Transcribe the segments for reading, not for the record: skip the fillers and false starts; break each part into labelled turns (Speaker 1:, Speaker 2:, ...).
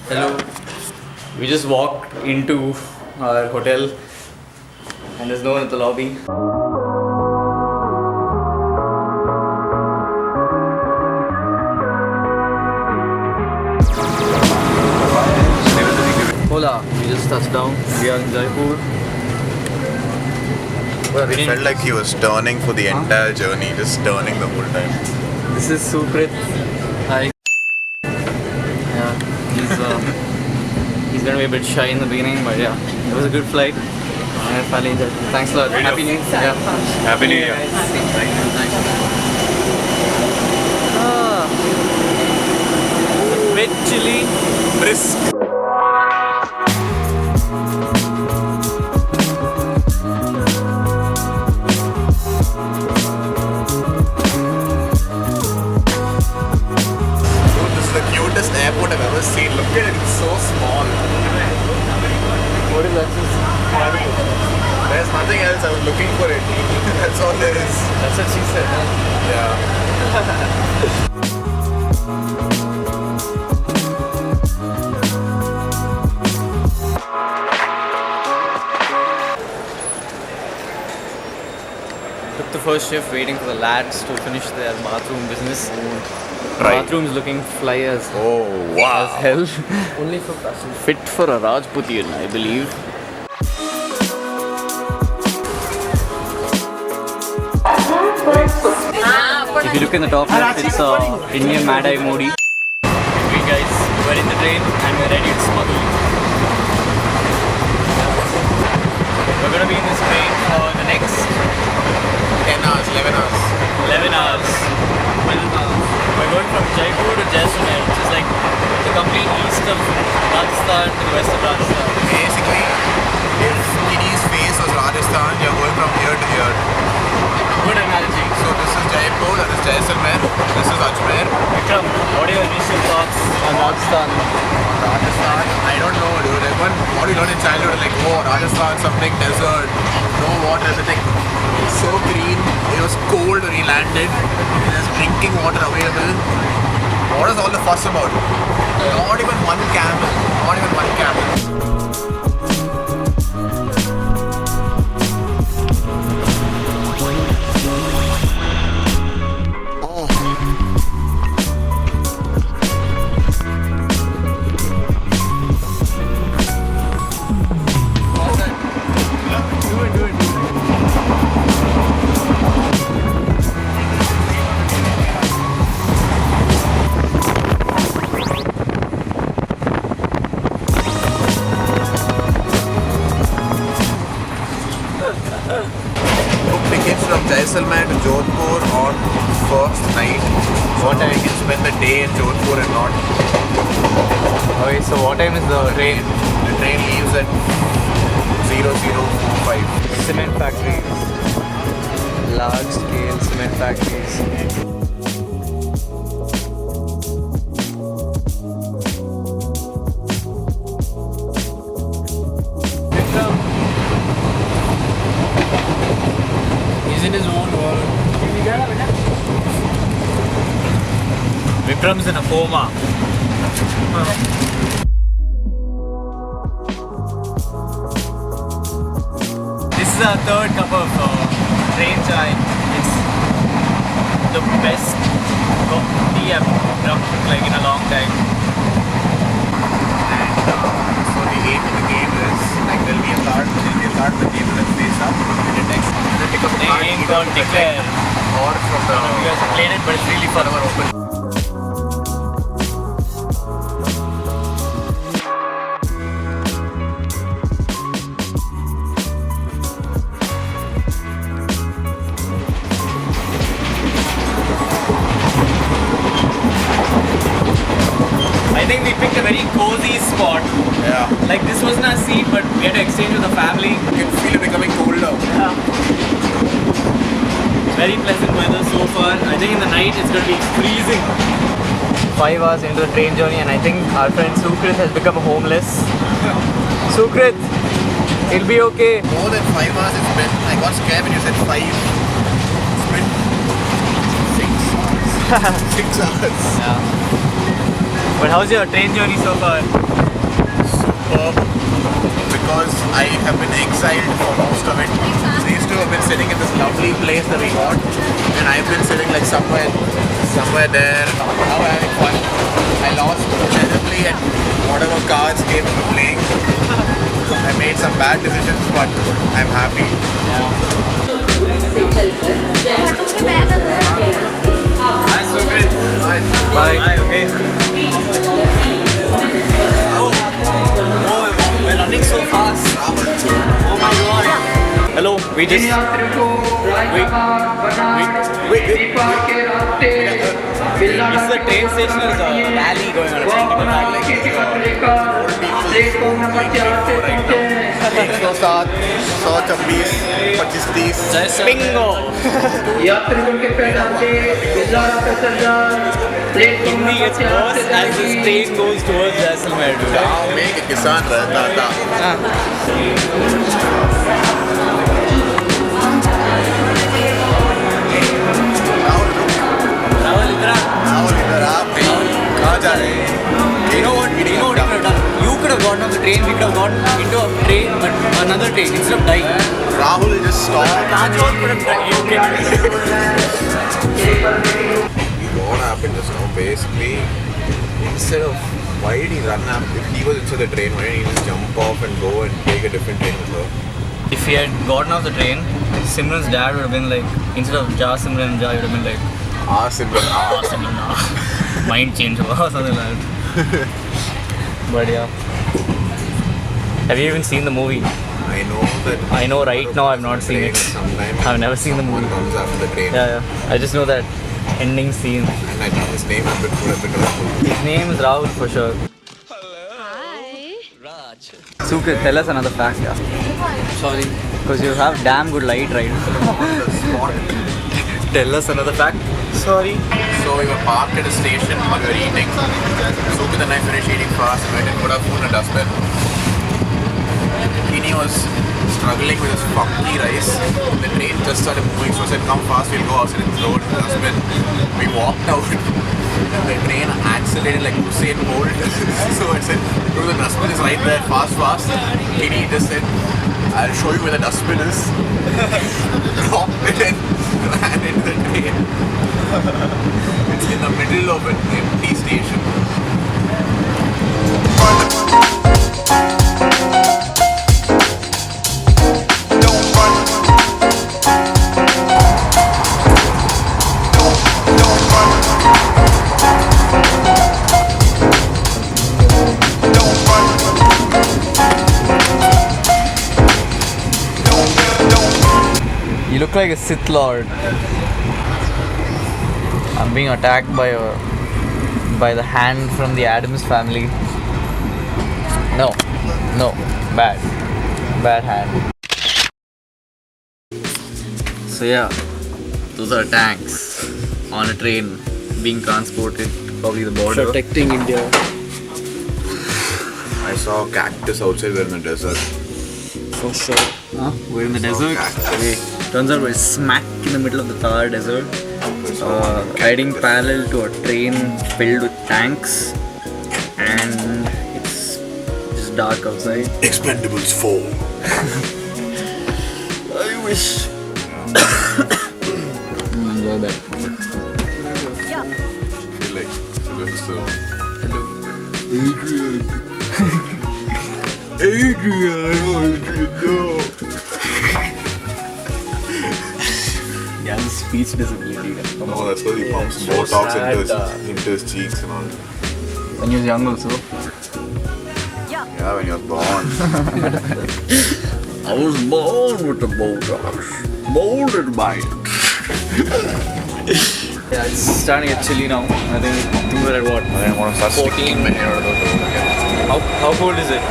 Speaker 1: Hello. We just walked into our hotel and there's no one at the lobby. Hola, we just touched down. We are in Jaipur.
Speaker 2: Well, it felt like he was turning for the entire journey, just turning the whole time.
Speaker 1: This is Sukrit. Hi. Yeah, he's gonna be a bit shy in the beginning, but yeah, it was a good flight. I finally enjoyed it. Thanks a lot. Happy New Year. Yeah.
Speaker 2: Happy New Year.
Speaker 1: Thank you. It's a bit chilly.
Speaker 2: Brisk. Cutest airport I've ever seen. Look at it, it's so small.
Speaker 1: What is that?
Speaker 2: There's nothing else. I was looking for it. That's all there is.
Speaker 1: That's what she said. Took the first shift waiting for the lads to finish their bathroom business.
Speaker 2: Right.
Speaker 1: Bathroom's looking fly as
Speaker 2: Oh, wow.
Speaker 1: hell. Only for passengers. Fit for a Rajputian, I believe. If you look in the top left, it's Indian Mad-Eye Modi. Okay guys, we're in the train and we're ready to smuggle. We're gonna be in this train for the next
Speaker 2: 10 hours, 11 hours.
Speaker 1: 11 hours. We're going from Jaipur to Jaisalmer, which is like the complete east of Rajasthan to the west of Rajasthan.
Speaker 2: Basically, if Kitty's face was Rajasthan, you're going from here to here.
Speaker 1: Good analogy.
Speaker 2: So this is Jaipur, that is Jaisalmer, this is Ajmer.
Speaker 1: Vikram, what are your initial thoughts on Rajasthan?
Speaker 2: Rajasthan, I don't know, dude. Like what you learn in childhood, like, oh, Rajasthan, something desert, no water, everything. So green, it was cold when we landed. There's drinking water available. What is all the fuss about? Not even one camel. Not even one camel. Book tickets from Jaisalmer to Jodhpur on first night. So that we can spend the day in Jodhpur and not.
Speaker 1: Okay, so what time is the train?
Speaker 2: The train leaves at 0045.
Speaker 1: Cement factories. Large scale cement factories. He's in his own world. Vikram's in a coma. This is our third cup of train chai. It's the best tea I've drunk like in a long time.
Speaker 2: And so the aim of the game is like there'll be a card on the table that's face up and it next you pick up a card
Speaker 1: Name
Speaker 2: either
Speaker 1: called
Speaker 2: from the
Speaker 1: Declare.
Speaker 2: deck or from the
Speaker 1: You guys have played it, but it's really fun.
Speaker 2: whatever open.
Speaker 1: I think we picked a very cozy spot.
Speaker 2: Yeah.
Speaker 1: Like this wasn't our seat, but we had to exchange with the family.
Speaker 2: You can feel it becoming colder.
Speaker 1: Yeah. Very pleasant weather so far. I think in the night it's going to be freezing. 5 hours into the train journey and I think our friend Sukrit has become homeless. Sukrit, it'll be okay.
Speaker 2: More than 5 hours it's been. I got scared when you said 5. It's been 6 hours. 6 hours.
Speaker 1: Yeah. But how's your train journey so far?
Speaker 2: Superb. Because I have been exiled for most of it. So used to have been sitting in this lovely place that we got, and I've been sitting like somewhere there. Now I'm having fun. I lost terribly at whatever cards game we were playing. I made some bad decisions, but I'm happy.
Speaker 1: Hi, Sukrit. Bye. Bye. Okay. We're running so fast. Oh my god. Hello, we just... Wait. Is the train station or is a rally going on?
Speaker 2: एक सौ सात 126 25 30
Speaker 1: Bingo! Hindi gets worse as this train goes towards Jaisalmer.
Speaker 2: गाँव में एक किसान रहता था.
Speaker 1: Rahul, इधर
Speaker 2: आप कहाँ जा रहे हैं?
Speaker 1: You know what you could have done? You could have gotten on the train, we could have gotten into a train, but another train instead of dying.
Speaker 2: Rahul just stopped.
Speaker 1: Rajol could have died.
Speaker 2: What happened just now? Basically, instead of why did he run up? If he was inside the train, why didn't he just jump off and go and take a different train with her?
Speaker 1: If he had gotten off the train, Simran's dad would have been like, instead of Ja Simran, Ja, he would have been like,
Speaker 2: Ah, Simran.
Speaker 1: ah, Simran, ah. Mind change or something like that. But yeah. Have you even seen the movie?
Speaker 2: I know that.
Speaker 1: I know right now I've not seen it.
Speaker 2: Sometimes
Speaker 1: I've never seen the movie.
Speaker 2: one comes after the train.
Speaker 1: Yeah. I just know that ending scene.
Speaker 2: And I think his name would have been
Speaker 1: His name is Rahul for sure. Sukrit, tell us another fact. Yeah. Sorry. Because you have damn good light, right?
Speaker 2: on the spot.
Speaker 1: Tell us another fact. Sorry.
Speaker 2: So we were parked at a station while we were eating. Sukrit and I finished eating fast and went and put our food in a dustbin. Kini was struggling with his funky rice. The train just started moving, so I said, come fast, we'll go outside and throw it in the dustbin. We walked out and the train accelerated like Usain Bolt. So I said, the dustbin is right there, fast. Kini just said, I'll show you where the dustbin is. Dropped it and ran into the train. It's in the middle of an empty station.
Speaker 1: You look like a Sith Lord. I'm being attacked by the hand from the Addams family. No, bad hand. So yeah, those are tanks on a train being transported to probably the border.
Speaker 3: Protecting India.
Speaker 2: I saw a cactus outside, we're in the desert.
Speaker 3: For sure.
Speaker 1: Huh? We're in the desert.
Speaker 2: Cactus.
Speaker 1: Turns out we're smack in the middle of the Thar desert, riding parallel to a train filled with tanks, and it's just dark outside.
Speaker 2: Expendables 4.
Speaker 1: I wish. Enjoy that.
Speaker 2: I feel like this is so. Adrian, no.
Speaker 1: Yeah, the speech disability.
Speaker 2: No, that's why he pumps
Speaker 1: so
Speaker 2: Botox
Speaker 1: sad,
Speaker 2: into his cheeks and all.
Speaker 1: When he was young also.
Speaker 2: Yeah, when he was born.
Speaker 1: I was born with a Botox. Molded by it. Yeah, it's starting to get chilly now. I think we're at what?
Speaker 2: I didn't want to start
Speaker 1: 14.
Speaker 2: sticking my hair out of the door again.
Speaker 1: How cold is it?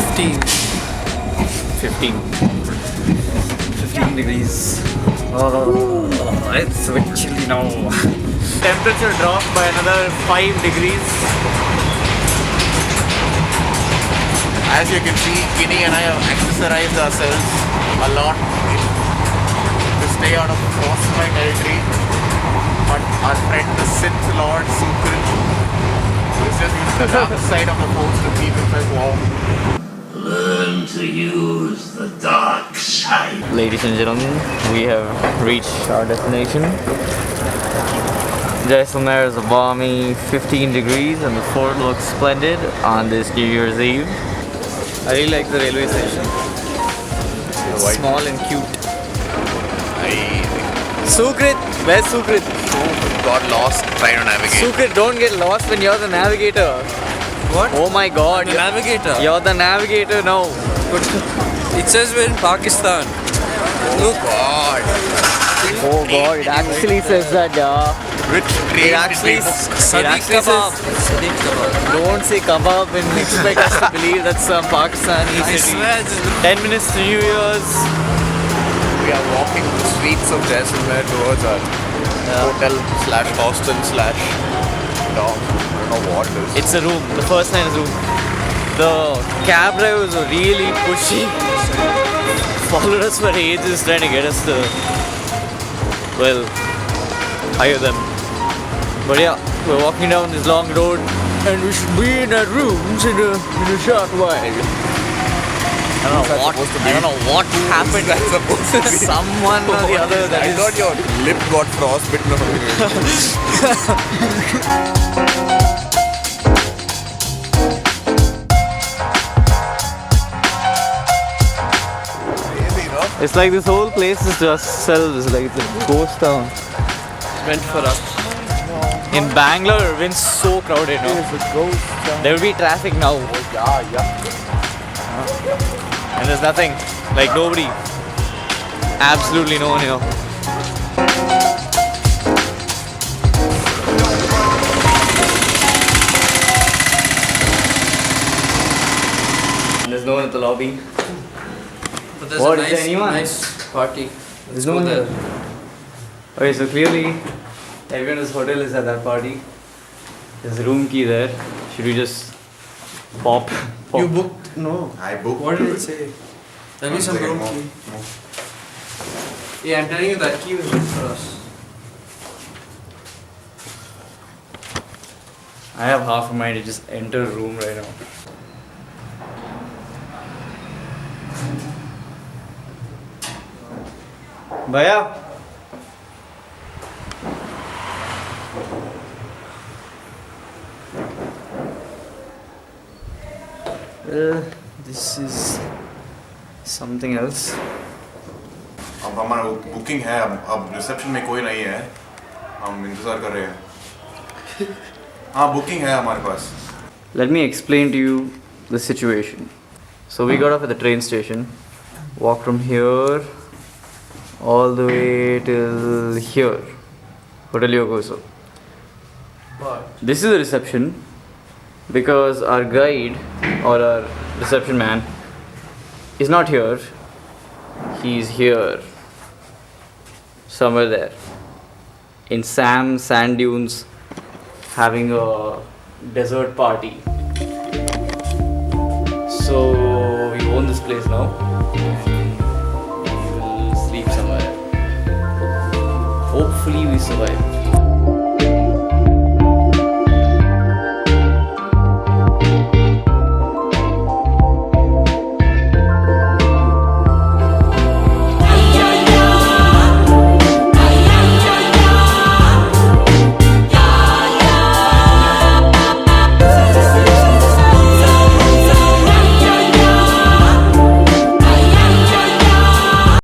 Speaker 3: 15.
Speaker 1: 15 degrees. Oh, it's a bit chilly now. Temperature dropped by another 5 degrees.
Speaker 2: As you can see, Kini and I have accessorized ourselves a lot to stay out of frostbite territory. But our friend the Sith Lord Sukrit is the dark side of the force to keep himself warm.
Speaker 4: Learn to use the dark side.
Speaker 1: Ladies and gentlemen, we have reached our destination. Jaisalmer is a balmy 15 degrees and the fort looks splendid on this New Year's Eve. I really like the railway station. It's small and cute. Sukrit, where's Sukrit?
Speaker 2: Got lost trying to navigate.
Speaker 1: Sukrit, don't get lost when you're the navigator.
Speaker 3: What?
Speaker 1: Oh my god.
Speaker 3: The navigator.
Speaker 1: You're the navigator now.
Speaker 3: It says we're in Pakistan.
Speaker 2: Oh God.
Speaker 1: Oh god, it actually says that, yeah.
Speaker 2: Which
Speaker 1: It
Speaker 2: train
Speaker 1: actually,
Speaker 2: did we book?
Speaker 1: it actually says,
Speaker 3: Sadiq kebab.
Speaker 1: don't say kebab and expect us to believe that's some Pakistani
Speaker 3: I
Speaker 1: city.
Speaker 3: swear this is
Speaker 1: 10 minutes to New Year's.
Speaker 2: We are walking the streets of Jaisalmer towards our hotel slash hostel slash dorm. I don't know what it is.
Speaker 1: It's a room. The first line is room. The cab drivers were really pushy. Followed us for ages trying to get us to, well, hire them. But yeah, we're walking down this long road and we should be in our rooms in a short while. I don't know what happened.
Speaker 2: That's supposed to be.
Speaker 1: Someone or the other that
Speaker 2: I
Speaker 1: is.
Speaker 2: thought your lip got frostbitten or something. Crazy, no?
Speaker 1: It's like this whole place is just selves, like it's a ghost town.
Speaker 3: meant for us.
Speaker 1: In Bangalore, it's been so crowded, no?
Speaker 2: It's a ghost town.
Speaker 1: There will be traffic now,
Speaker 2: Yeah.
Speaker 1: and there's nothing. Like nobody. Absolutely no one here. And there's no one at the lobby.
Speaker 3: But there's
Speaker 1: What,
Speaker 3: a
Speaker 1: is there
Speaker 3: nice,
Speaker 1: anyone?
Speaker 3: nice party.
Speaker 1: There's no one there. Okay, so clearly everyone in this hotel is at that party. There's a room key there. Should we just pop?
Speaker 3: You booked? No.
Speaker 2: I booked.
Speaker 3: What did it say? Tell me some room key. Yeah, I'm telling you that key was meant for us.
Speaker 1: I have half a mind to just enter a room right now. Bhaiya. This is something else.
Speaker 5: अब हमारा booking है अब reception में कोई नहीं है हम इंतज़ार कर रहे हैं हाँ बुकिंग है हमारे पास
Speaker 1: Let me explain to you the situation. So we got off at the train station, walked from here all the way till here, Hotel Yokoso.
Speaker 3: But
Speaker 1: This is the reception because our guide or our reception man is not here. He's here, somewhere there, in Sam Sand Dunes, having a desert party. So we own this place now. We will sleep somewhere. Hopefully we survive.